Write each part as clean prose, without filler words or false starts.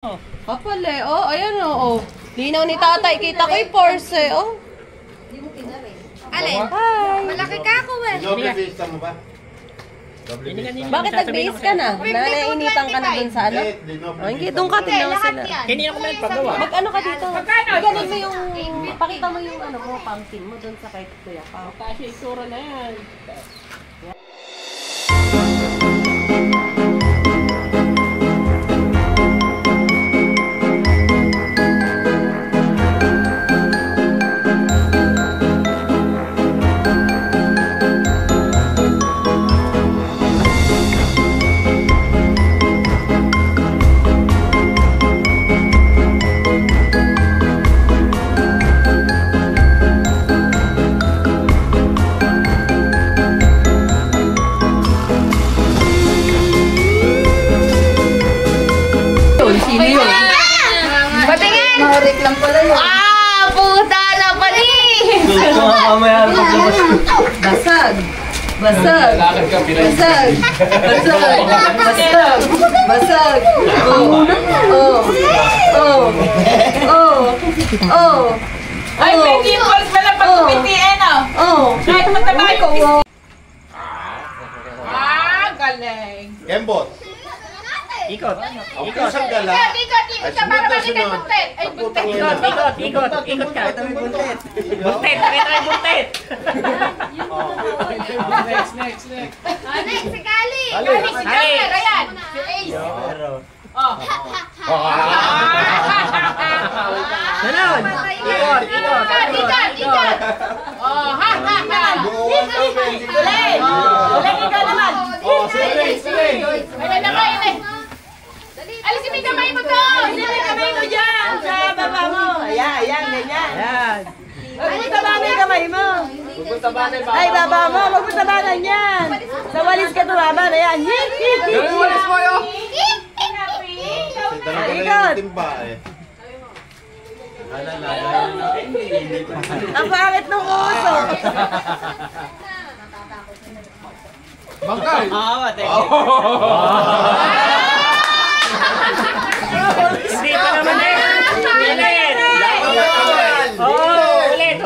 Kapal eh. Oh, ayan oh. Linaw ni tatay. Kita ko yung Porsche. Oh. Alin? Hi. Malaki ka ako eh. Doble vista mo ba? Bakit nag-base ka na? Nanainitan ka na dun sa ano? Hindi, dun ka. Tingnan mo sila. Hindi ako nagpagawa. Mag-ano ka dito? Ganun mo yung, pakita mo yung ano mo, pumpkin mo dun sa kay Kuya Pao. Kasi isura na yan. Sino yun? Patingin! Mahorik lang pala yun. Ah! Puta na pali! Basag. Basag. Basag. Basag. Basag. Basag. Oh. Oh. Oh. Oh. Oh. Ay, may dimples pala pag tumitiin, oh. Oh. Kahit mataba yung Oh. Ah, galing. Kembot. Ikot. Ako isang gala. Ikot ka para makita yung buntet. Ay, buntet. Ikot ka. Buntet. Pakita yung buntet. Next. Next, si Kali! Kali, si Joker, ayan. Si Ace. Oh. Ganon. Ikot. Ikot. Oh, ha. Buuan daw, Benji. Ulit. Ulit, ikaw naman. Oh, sige. Ayan na kayo, alisin mo yung kamay mo doon! Alisin mo yung kamay mo dyan! Sa baba mo! Ayan, ganyan. Yan. Huwag mo tabanan yung kamay mo! Ay, baba mo! Huwag mo tabanan yan! Sa walis ka tumaban! Ayan! Ganun walis mo yun. Dala ko na yung timba eh. Ang pangit ng uso! Bangkay! Hindi pa naman eh. Ulit. Oh, ulit.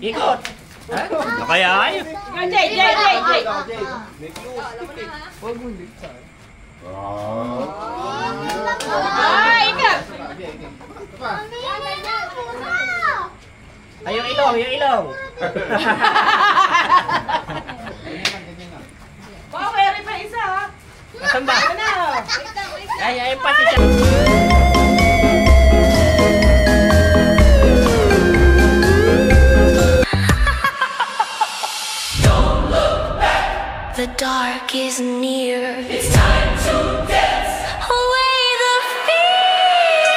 Ikot. Ano kaya ayun? Jay! Ah, ikaw! Ay, yung ilong. Oh, meron pa isa ha! Nasaan ba? Ano? Ay, pati siya. The dark is near. It's time to dance. Away the fear.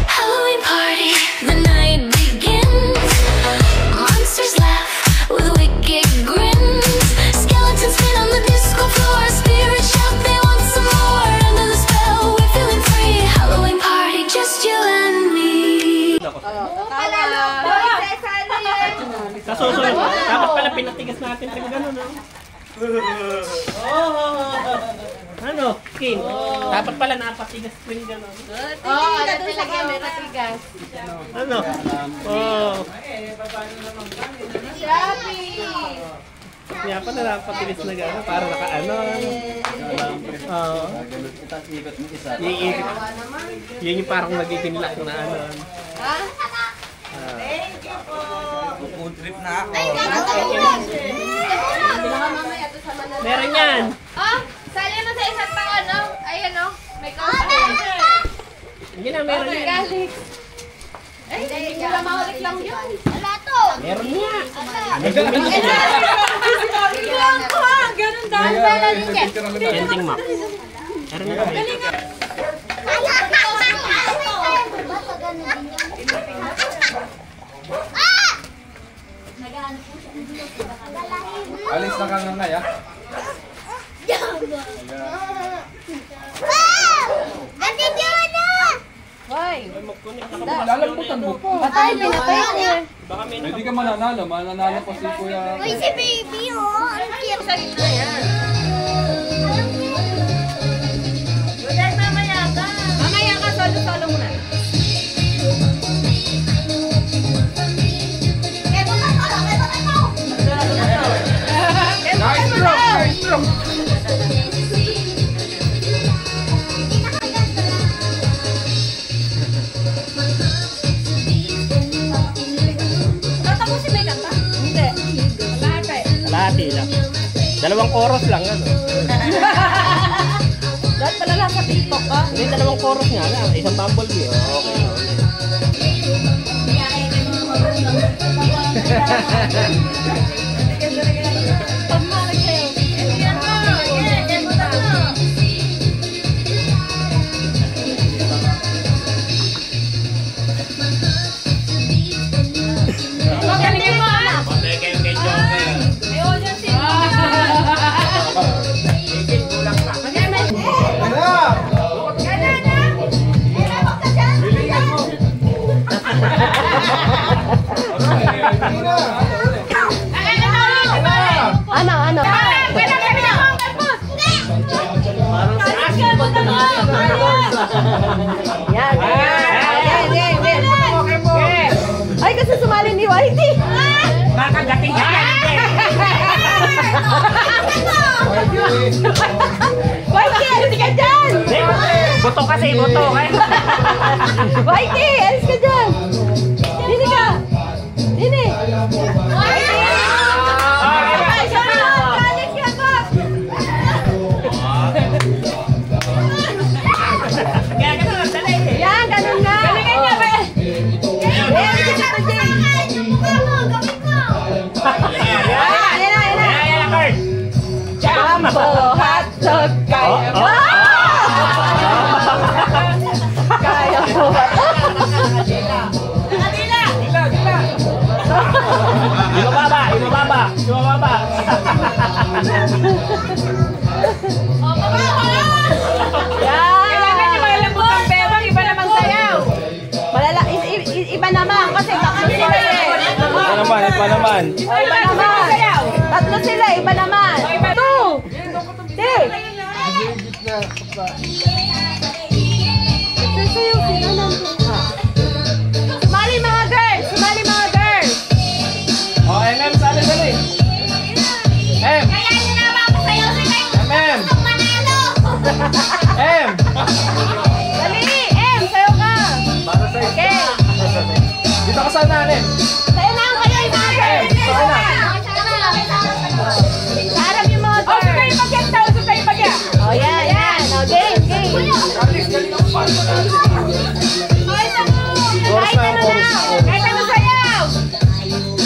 Halloween party. The night begins. Monsters laugh with wicked grins. Skeletons spin on the disco floor. Spirits shout they want some more. Under the spell, we're feeling free. Halloween party, just you and me. Sa susunod, dapat pala pinatigas natin sa gano'n, no? Ano? Skin? Dapat pala napatigas rin gano'n. Oo, alam talaga may matigas. Ano? Oh. Kaya pa na napatigas na gano'n para naka-ano. Oo. Yun yung parang nagiging lock na ano. Food trip na ako. Ay, gano'n! Meron yan! Oh, sali mo sa isang taon, no? Ayan, no? May kausap. Hindi na, meron yan. Galit. Ay, hindi ko lang mahulik lang yun. Wala to. Meron nga. Biglang ko ha! Ganun dahil. Ending map. Meron na kami. Alis na kang nangay ah. Wow! Ganti dyan na! Why? Lalaputan mo pa. Patay, pinatay niya. Baka may Hindi ka mananalo. Mananalo ko si Kuya. Uy, si baby, oh. Ang cute. Sa gitna yan. Ulit, mamaya ka. Mamaya ka, solo-solo muna. Nice stroke! Nice stroke! Tatapusin may kanta? Hindi. kalahati lang. 2 chorus lang, ano? Dahil pala lang sa TikTok ka. Hindi, 2 chorus nga lang. Isang bumblebee. Oh, okay. Magaling mo, ah! Patay kayo kay Joker. May audience yun. Ano? Yan. Ay, kasi sumali ni Whitey. Kakagating ka! Whitey, alis ka dyan! Buto kasi, buto. Whitey, alis ka dyan! Dini ka! Dini! Yan, ganun nga! Galingan niya ba? Jumbo hotdog kaya mo! Kaya mo ba? Ibababa! Kailangan niyo malambot ang bewang, iba namang sayaw. Iba naman kasi tatlo sila eh. Iba naman. Iba naman. Tatlo sila, iba naman. 2, 3. Sasayaw sila nandun ka. Sumali mga girls! Sumali mga girls! Oh, MM, sali. M! Kaya nyo na mapasayaw si kayo. MM! Manalo. M! Dali! Sayaw ka! Para sa Okay. Dito ka sana, M! Sayaw na kayo yung mga girls! Harap yung mga Oh, girls! sukay pagyan daw, sukay pagyan. Oh, yan. Oh, game. Alis, galing ang pan. Kahit ano na! Kahit ano sayaw. Ganon.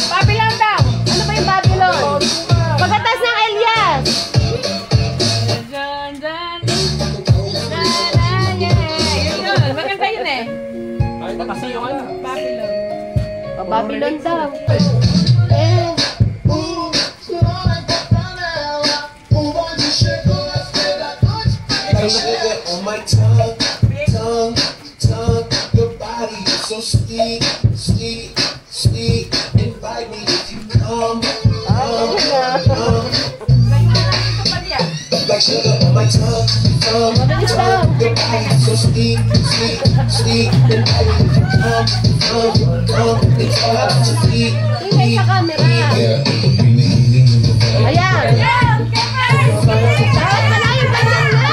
Babylon daw. Ano ba yung Babylon? Pagkatas ng Elias! Yun, maganda yun eh. Kasi yung ano. Oh, Babylon daw. On my tongue, your body is so sweet. Invite me if you come. Like sugar on my tongue, your body is so sweet. Invite me if you come. It's hard to eat. Tingnan sa camera. Ayan. Dapat malayo pa dyan na.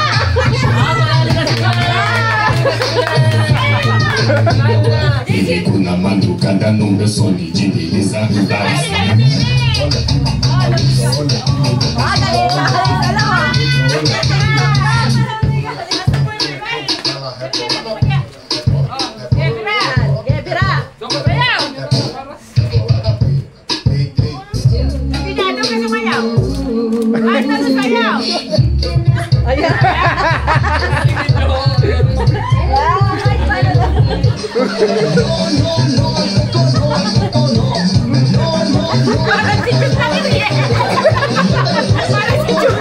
Kuna mandukanda nunga soni jindeleza hudai. Dali lang ha. Gebira. Pinado ka sumayaw. Kahit ano sayaw. Ayan. Parang si Jun lang yun eh. Parang si Jun.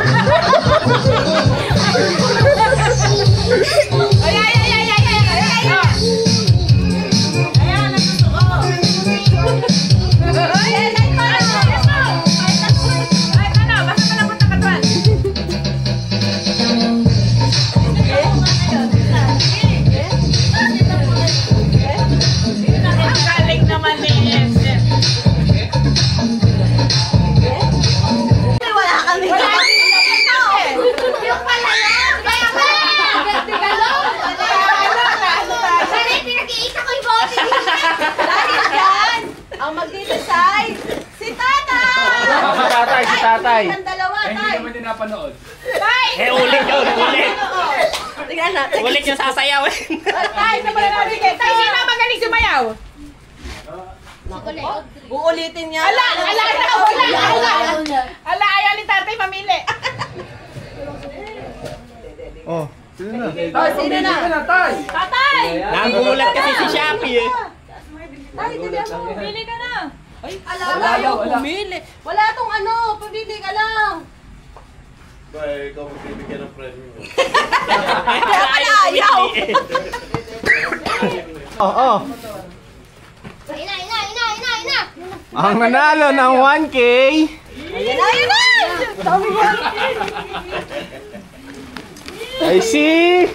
tay. Ang dalawa, Hindi tay. naman din napanood. Ulit yun, ulit. Tingnan natin. Ulit yung sasayaw eh. Tay, sa pala natin. Tay, sino ang magaling sumayaw? Uulitin niya. Ala, ayaw ni tatay mamili. Oh, sino na? Sino na? Tay! Tatay! Nagulat kasi si Shopee eh. Tay, dali mo. Pili ka na. Ay, ayaw pumili. Wala tong ano, pumili ka lang. Ikaw magbibigyan ng premium mo. Kaya pala ayaw. Oo. Ina. Ang nanalo ng 1K. Ayan na. Sabi mo. I see.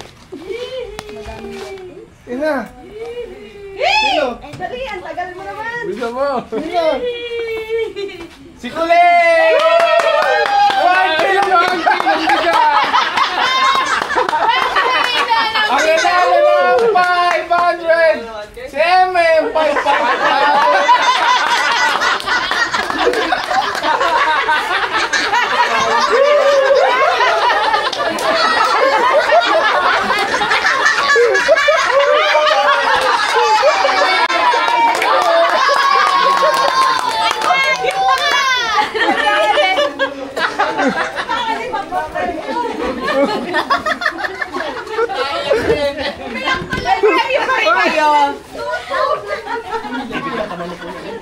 Ina. Sino? Dali, ang tagal mo naman. Bisa mo. Si Kulay! 1K lang ang bigyan. Ang nanalo ng 500. Si MM 500.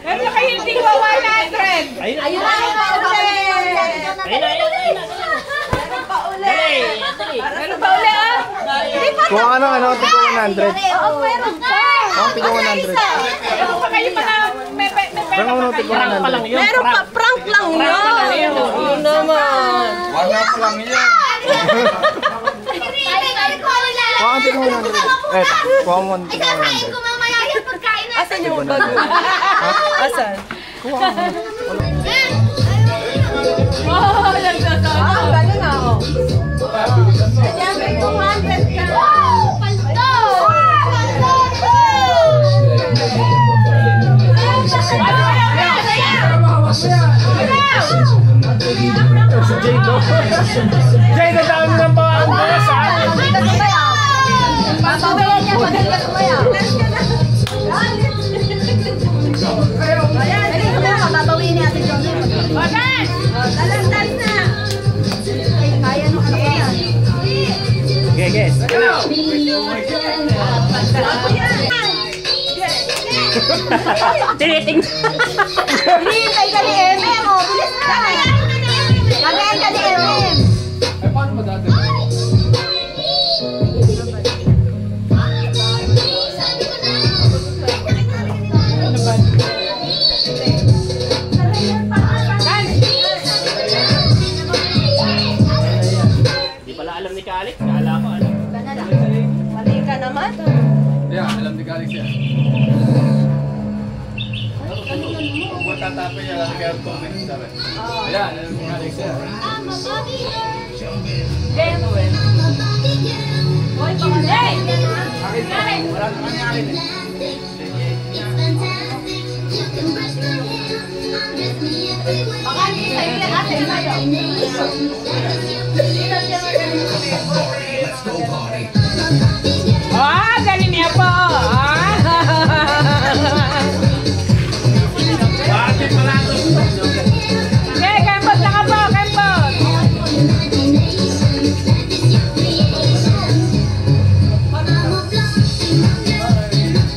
Pero kayo hindi ko 100. Ayun. Ayun na. Meron pa uli ah. Kuha ka ng ano, tigo 100. Oo, meron pa. Oh, tigo 100. Meron pa kayo pala. May pera Ano, pa tigo kayo. Prank pa lang yun. Meron pa, prank lang yun. Yun naman. Wala pa lang yan. Kuha ka tigo 100. Kuha mo ng tigo 100. Asan yung bag? Asan? Oh, nagsasabi. Ah, galing ako. Ayan, may 200 ka. Jay, nadami ng pawang boss ha? Papabayan niya, magaling kumaya. Ayan, dali na, papabawiin niya Ate Johnny. Bagas! Talantan na. Kaya nung ano yan. Okay, guys. Tiniting. Hinihintay ka ni MM, oh. Bilis na. Magaling ka ni MM. Ay, paano ba dati? Hindi pala alam ni Kalik. Kala ko ano. Mali ka naman. Yeah, alam ni Alex yan. Huwag tatapin niya lang kaya comment sa akin. Ayan, alam ni Alex yan. Wala naman ni Alex eh. Baka hindi sa'yo yan, ate. Sa'yo. Ah, galing niya po. Bakit pala ito? Okay, kempot na ka po, kempot.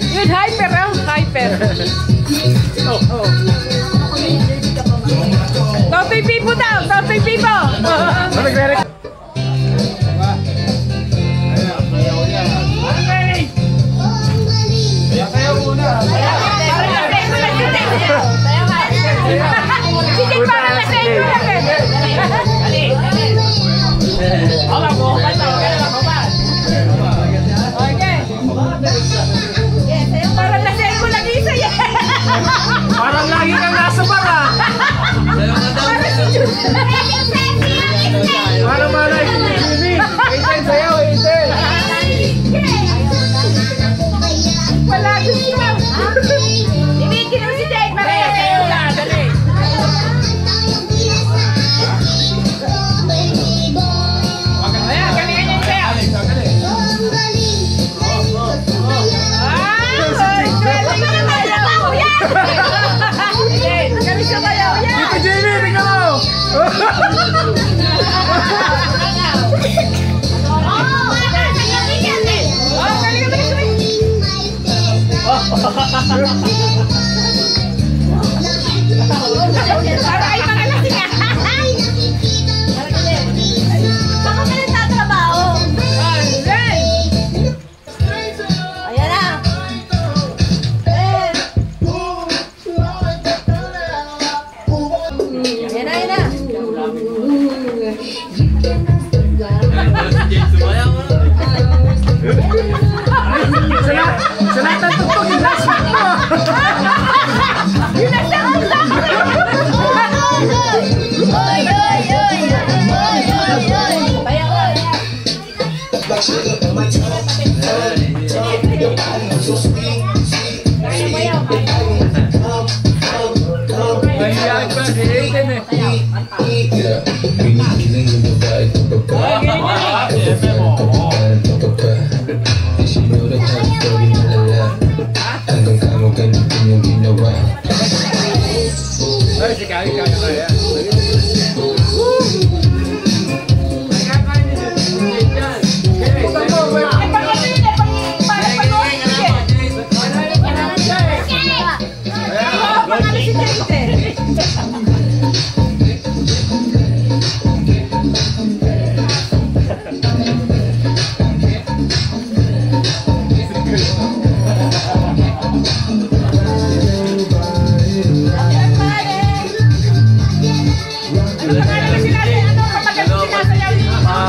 Yun, hyper ah, hyper. Totoy Pipo daw, Totoy Pipo. Ano nagre-rec? Kaya muna. Sige, para na sa inyo lang eh. Wala mo. Okay. Para na sa inyo lang isa yan. Parang Ay, si Kaya kaya.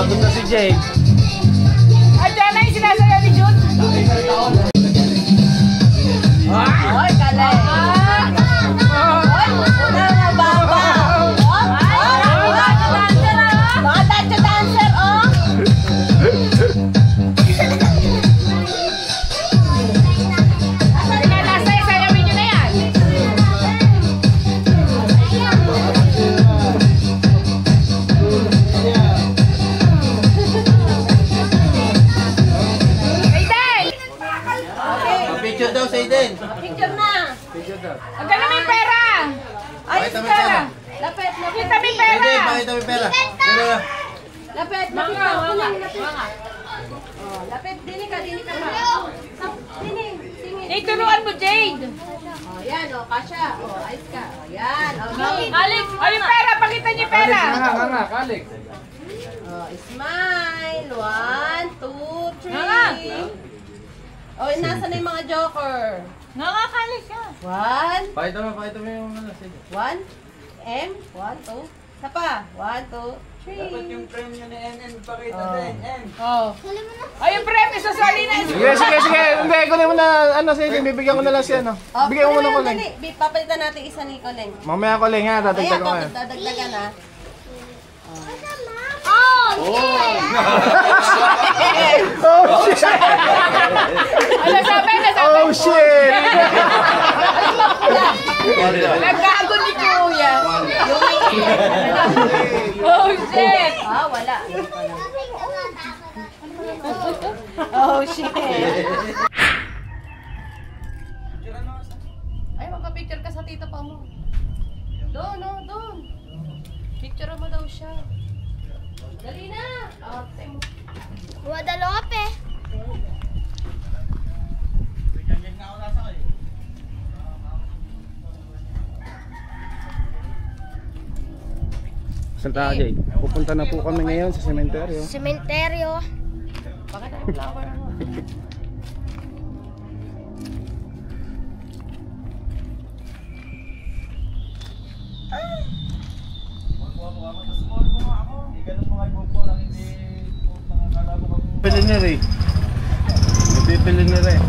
Punta si Jay. Ay, dyan na yung sinasayaw ni Jun. Oy, kale. Oy, mga baba. Mga dancer, oh. Sayawin nyo na yan. Picture daw sa Eden. Picture na. Huwag ka na may pera. Ay, Pakita mo yung pera. pera. Lapit, lapit. Kita may pera. Eden, pakita mo yung pera. Pera. Lapit, lapit. Oh, lapit. Dini ka ba? Dini, singin. Ituruan mo, Jade. Oh, yan, oh, kasha. Oh, ayos ka. Oh, yan. Oh, Alex, ay yung pera. Pakita niyo yung pera. Nga, Alex. oh, smile. 1, 2, 3. Nga. Oh, nasa na yung mga joker? Nakakalis ka. 1, Pakita mo yung ano. Sige. 1, M, 1, 2. Isa pa. 1, 2, 3. premyo ni NN pakita din. Oh. Ay, yung premyo sa Salina. Sige. Hindi, kunin mo na, ano, sige, bibigyan ko na lang siya, no? Oh, Bigyan mo muna ko lang. Papalitan natin isa ni Coleng. Mamaya ko lang ha, Ayan, tatagdag ko ngayon. dadagdagan na. Oh, shit! Ano sabi? Oh, shit! Nagkago ni Kuya. Oh, shit. Ah, wala. Oh, shit. Ay, magka-picture ka sa tita pa mo. Doon, oh, doon. Picture mo daw siya. Dali na. Guadalupe. Saan tayo, Jay? Pupunta na po kami ngayon sa sementeryo. Sementeryo. Bakit ang flower mo? Pili na rin. Pili na rin.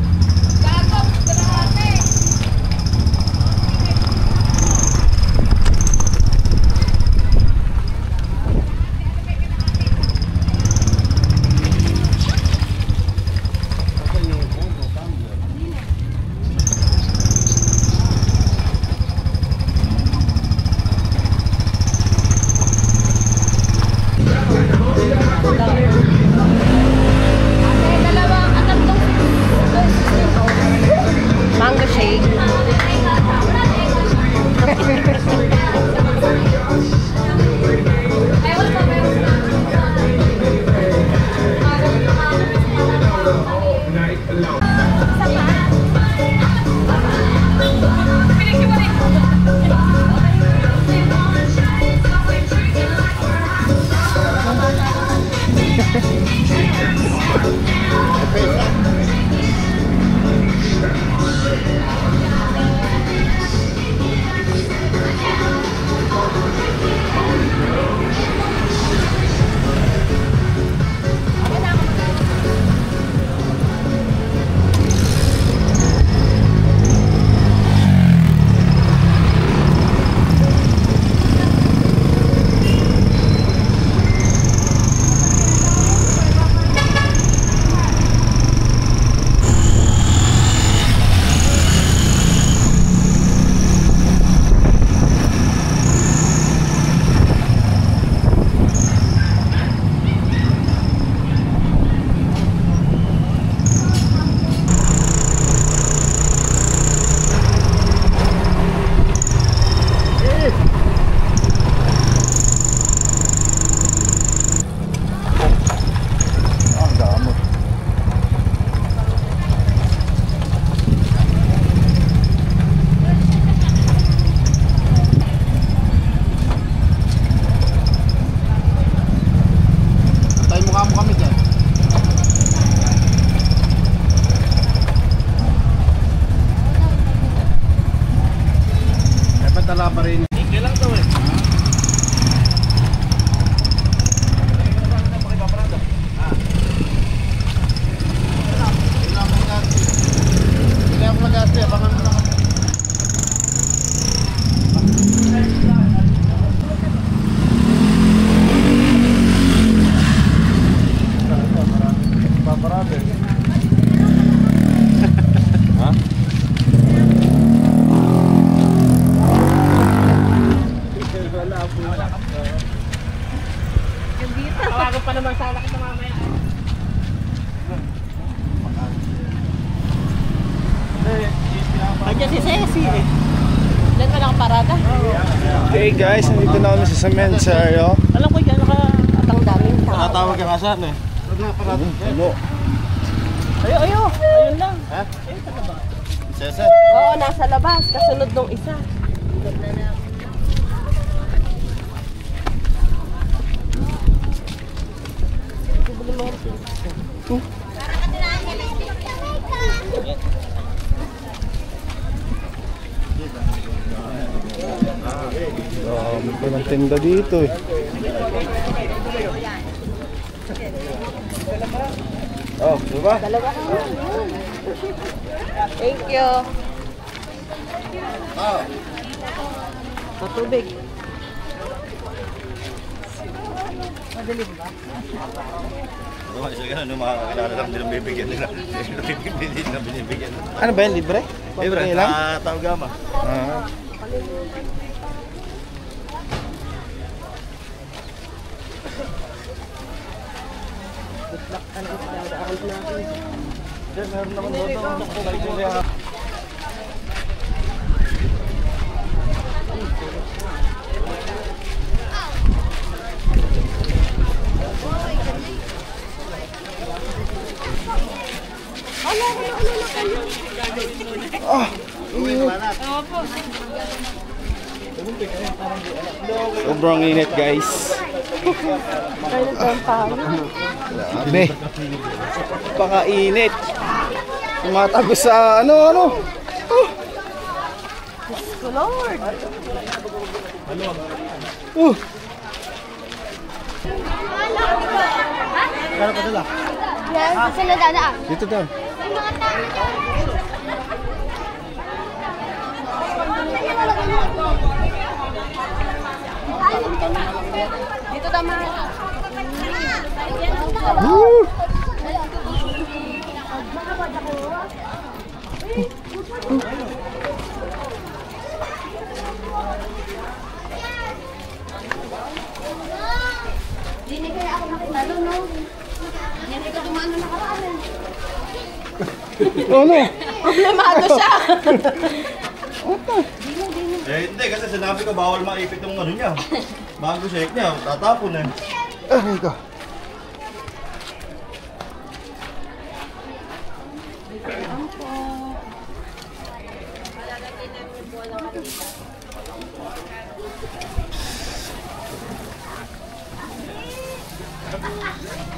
pa rin. Tingnan lang daw eh. Hindi ako mag-asti, abangan mo lang ako. Paparado eh. Ha? Tawagan pa naman sana kita mamaya. Kanya si Ceci eh. Diyan ka nakaparada. Okay guys, nandito na kami sa cemetery. Alam ko yan, Ang daming tao. Nakatawag ka nga saan eh. Ano? Ayun lang. Ha? Sese? Oo, nasa labas. Kasunod nung isa. May palang tinda dito eh. Oh, diba? Thank you. Oh. Matubig. Ano mga kakilala lang din ang bibigyan nila. Hindi na binibigyan. Ano ba yan? Libre? Libre? Tawag gama. Meron naman doon. Sobrang init guys. Grabe. Pakainit. Tumatagos sa ano. Lord. Kano pa dala? Yan, sa nadaan. Dito daw. Yung mga tao dyan. Dito tama. Woo! Hindi kaya ako nakitalo, no? Hindi ka dumano nakaraan. Ano? Problemado siya. Hindi kasi sinabi ko bawal maipit yung ano niya. Bago shake niya, tatapon eh. Aray ko.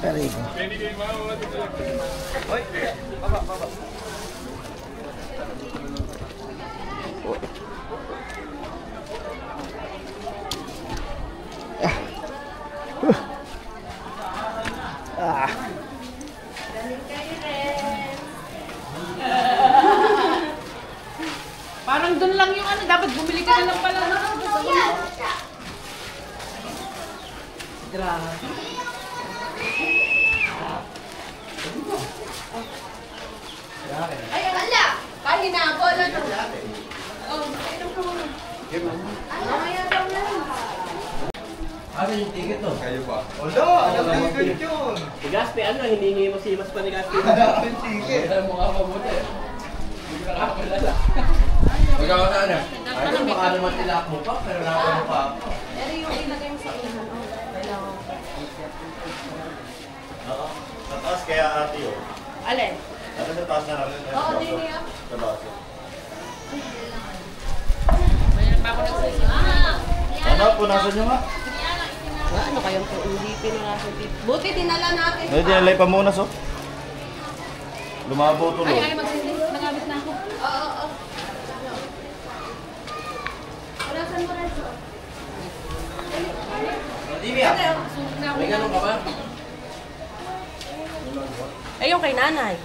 Aray ko. Hoy, baba. Parang doon lang yung ano, dapat bumili ka na lang pala. Grabe. Ay, ala! Kahina ako. Oh, inom ka muna. Mamaya daw yan. Ano yung ticket to? Kayo ba? Wala! Alam na yung ticket yun! Si Gaspi, ano? Hiningi mo si Mas pa ni Gaspi. Ano yung ticket? Wala mo nga mabuti. Hindi ko nakapalala. Magkakaw na ano? Ay, baka naman tilak mo pa, pero nakapalala pa ako. Pero yung ilagay mo sa unahan. Oh, kailangan. Oo. Sa taas kaya ate yun. Alin? Ano sa taas na lang? Oo, hindi niya. Sa baso. Ano? Punasan nyo nga? Ano kayong hindi pinulasan dito? Buti dinala natin. Hindi, dinalay pa muna so. Lumabo tuloy. Ay, magsindi. Nagamit na ako. Oo. Punasan mo yung kay nanay.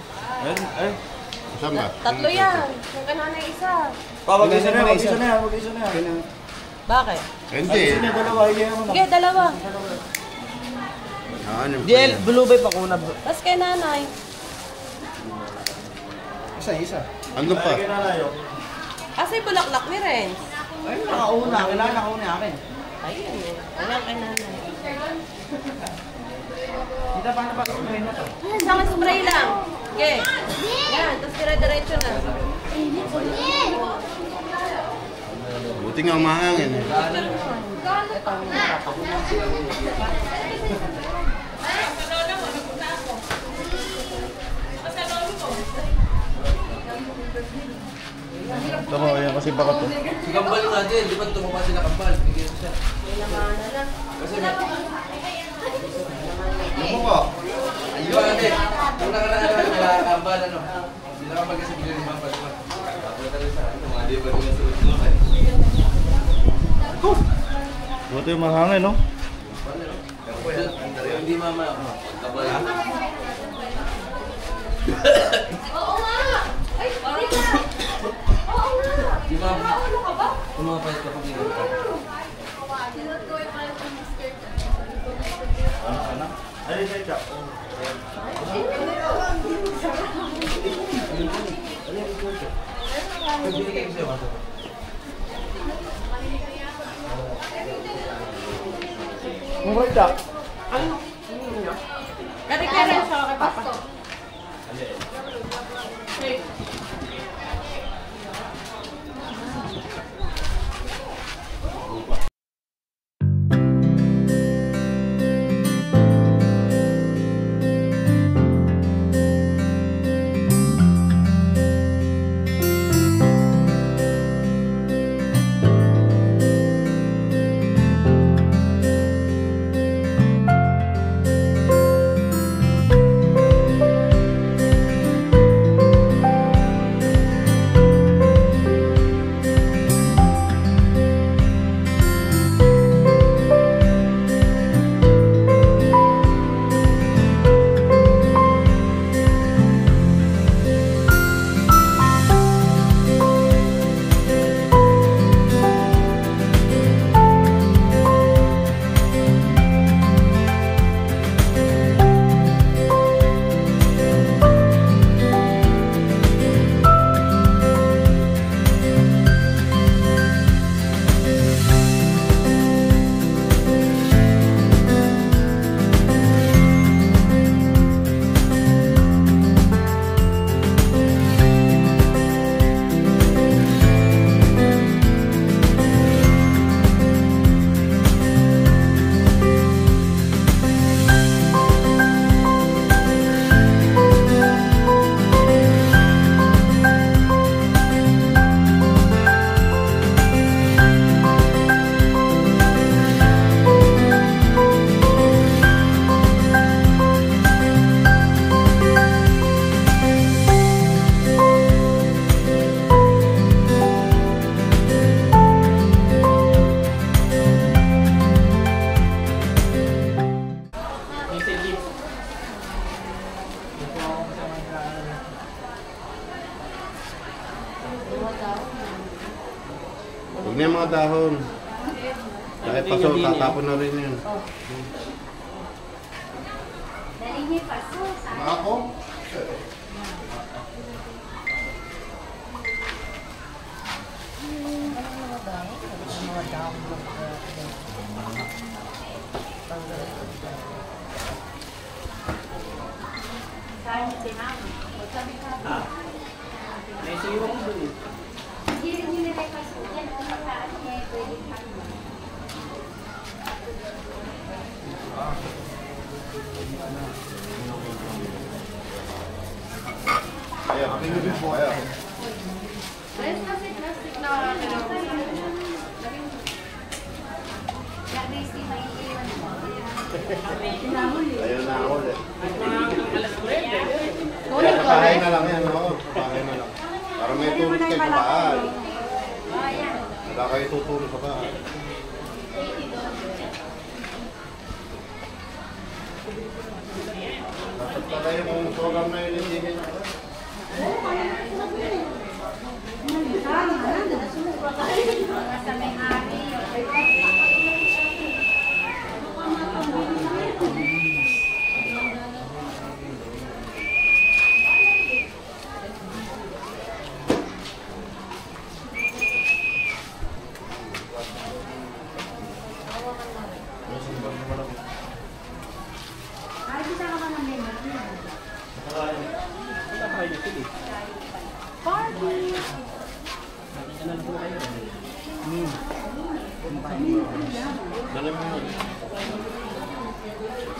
Saan ba? Tatlo yan. Yung kay nanay isa. Mag-isa na yan. Bakit? Hindi. Sige, dalawa. Ano? Diel, blue bay pa kuna. Tapos kay nanay. Isa. Ano pa? Asa yung bulaklak ni Renz? Ay, nakauna. Kailangan nakauna akin. Ayun eh. Ayan kay nanay. Kita pa na ba? Spray na to. Sama spray lang. Sige. Yan. Tapos dire-diretso na. Buti nga umahangin eh. Ito ko, yan kasi baka to. Si Kambal nga din, di ba tumapa sila Kambal? Bigyan siya. Kasi may... Ano ko? Di ba natin? Nung nakaraan na nila Kambal, ano? Hindi na kapag kasi bigyan ni Kambal, di ba? Tapos talaga sa akin, mga di ba nila sunod-sunod? Buti yung mahangin, no? Hindi mama, Kambal. Oo nga! Ay, sorry nga! Oo nga! Di ba? Ano ka ba? Tumapayat ka pag ginagawa ka. Ay, siya. Pagbili kayo sa'yo, mato. Mabait ka. Kari-kari siya kay Papa. Huwag na yung mga dahon. Dahil paso, tatapon na rin yun. Ako? May siwang dun eh. Ayaw, kami nyo din po. Ayaw. Ayaw na ako ulit. Kaya papahay na lang yan ako. Papahay na lang. Para may tulog kayo sa bahay. Wala kayo tutulog sa bahay. Dapat pala yung program na yun hindi ganyan.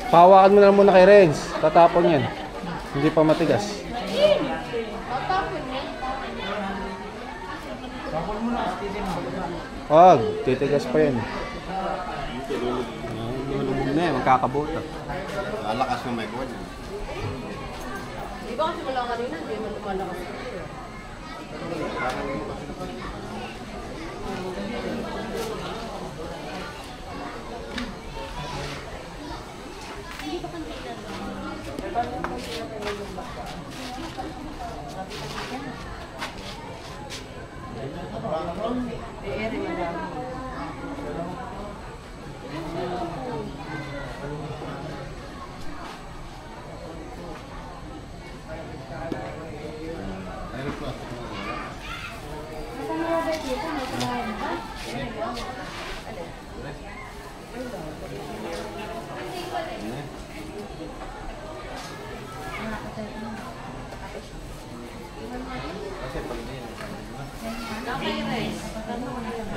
Pahawakan mo na muna kay Renz. Tatapon yan. Hindi pa matigas. Wag, titigas pa yan. Lulubog na yan, magkakabuta. Lalakas ng may kuwan. Di ba kasi wala kanina, hindi mo lumalakas.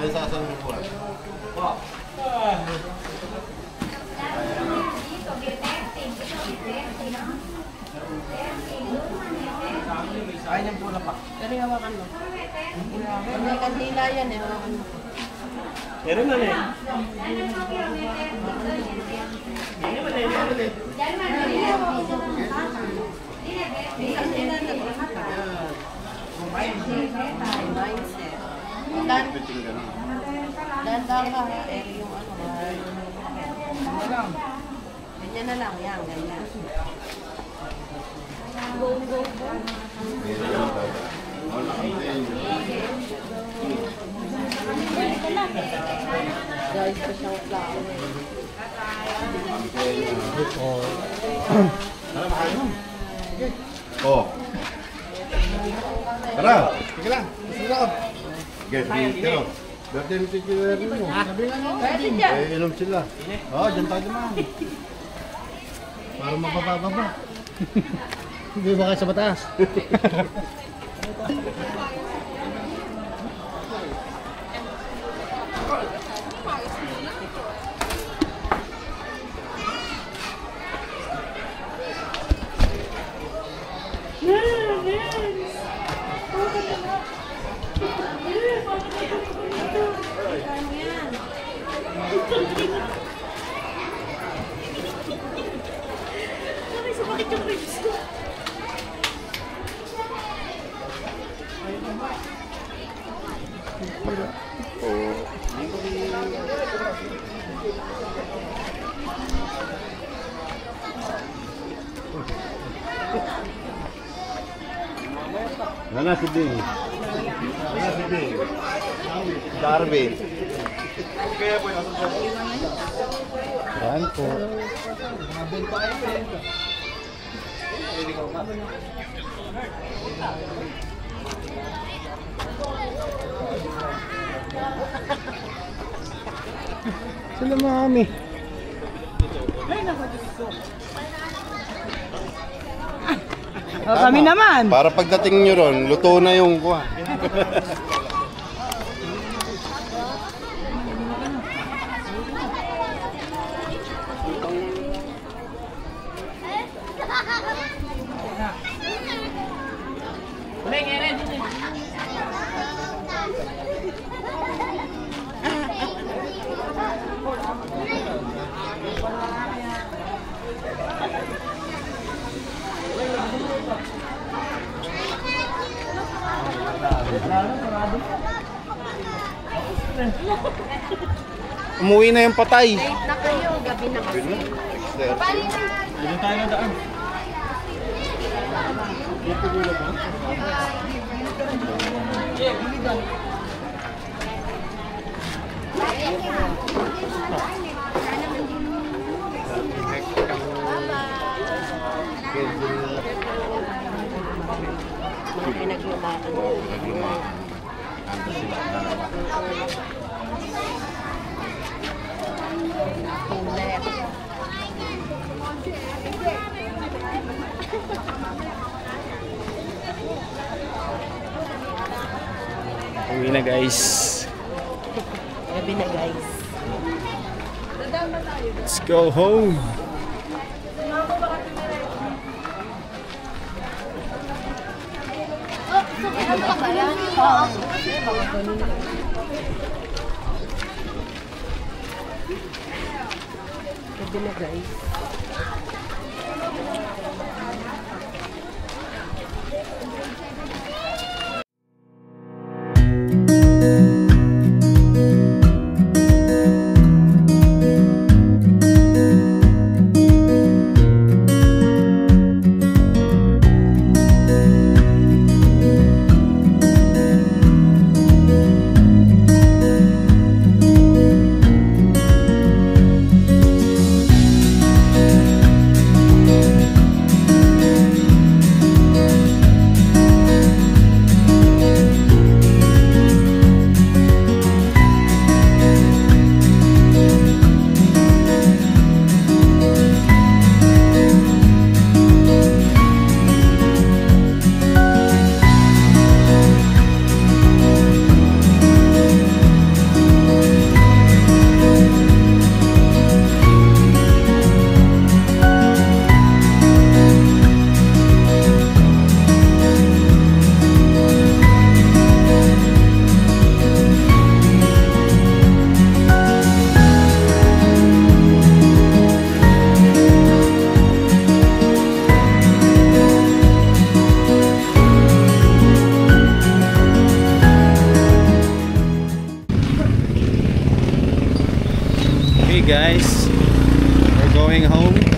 Ay, sasang mo po. Ay, yan po na pa. Pero hawakan mo. May kandila yan eh, hawakan mo. Meron na eh. Mindset. Biting ka na. Dandan ka ha, yung ano ha. Ganyan na lang, yan, ganyan. Go, go, go. Guys, pa siyang flower. Tara, makain mo. Oh. Tara. Sige lang. Sige lang. Sige, sige. Birthday mo titiwari mo. Pwede dyan. Eh, inom sila. Oo, dyan tayo naman. Para mapapababa. Hindi ba kayo sa mataas? Nana si Ding. Nana si Ding. Darwin. Yan po. Sila mami. O, kami naman. Para pagdating nyo ron, luto na yung kuha. Umuwi na yung patay. Late na kayo, gabi na kasi. 30. Doon tayo na daan. Naglumaan. Ando sila dalawa. Uwi na guys. Gabi na guys. Let's go home. Gabi na guys. Okay guys, we're going home.